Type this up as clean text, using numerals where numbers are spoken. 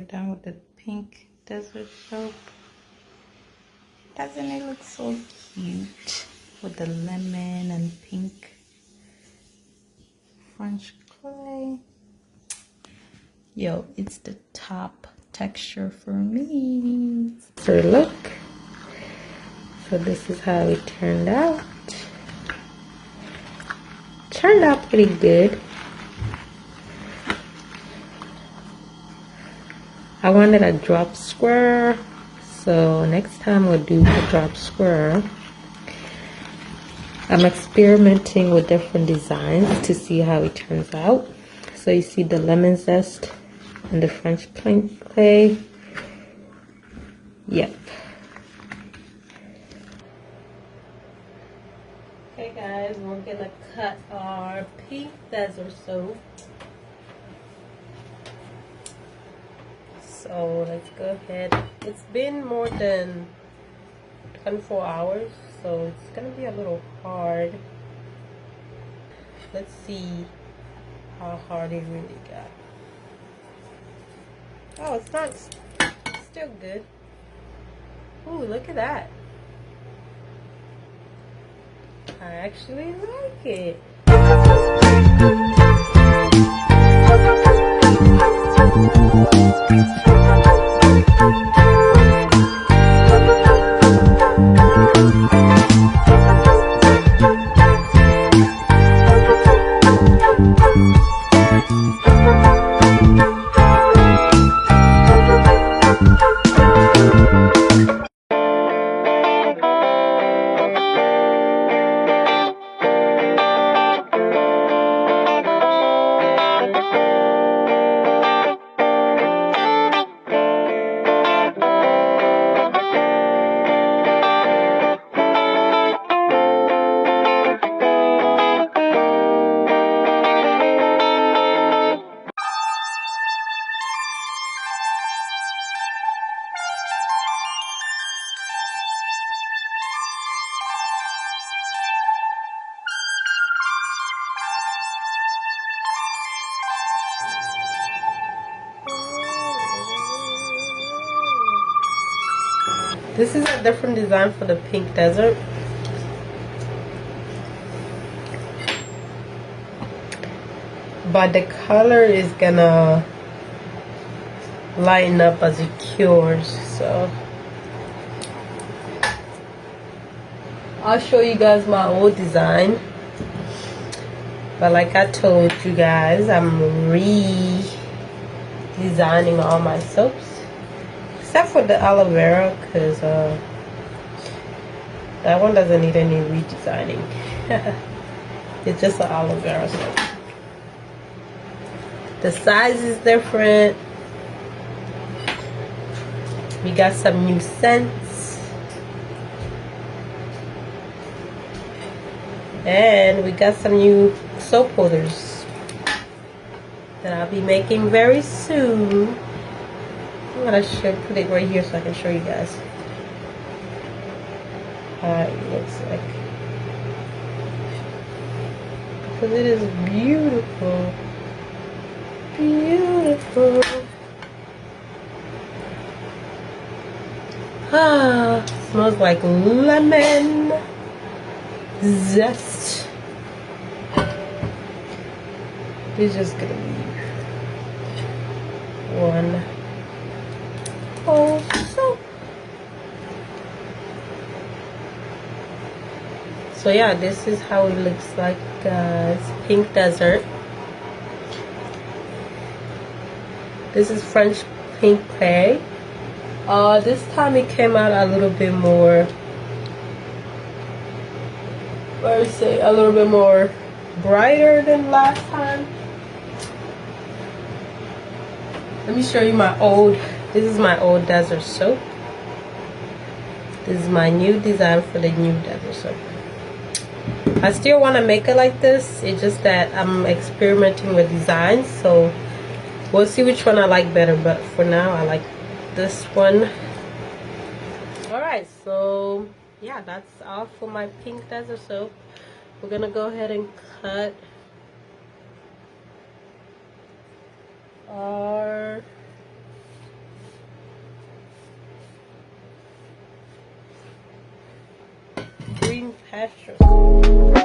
Done with the pink desert soap. Doesn't it look so cute with the lemon and pink French clay? Yo, it's the top texture for me. So look. So this is how it turned out. Turned out pretty good. I wanted a drop square, so next time we'll do a drop square. I'm experimenting with different designs to see how it turns out. So you see the lemon zest and the French pink clay. Yep. Okay guys, we're gonna cut our pink desert soap. So let's go ahead. It's been more than 24 hours, so it's gonna be a little hard. Let's see how hard it really got. Oh, it's not, it's still good. Ooh, look at that. I actually like it. This is a different design for the pink desert. But the color is gonna lighten up as it cures, so I'll show you guys my old design. But like I told you guys, I'm redesigning all my soaps. Except for the aloe vera, because that one doesn't need any redesigning. It's just an aloe vera soap. The size is different. We got some new scents. And we got some new soap holders that I'll be making very soon. I'm gonna put it right here so I can show you guys how it looks like. Because it is beautiful. Beautiful. Ah, smells like lemon zest. It's just gonna be one whole soap. So yeah, this is how it looks like, guys. Pink desert. This is French pink clay. This time it came out a little bit more, I would say a little bit more brighter than last time. Let me show you my old, this is my old desert soap. This is my new design for the new desert soap. I still want to make it like this. It's just that I'm experimenting with designs, so We'll see which one I like better, but for now I like this one. Alright, so yeah, that's all for my pink desert soap. We're gonna go ahead and cut our green pasture.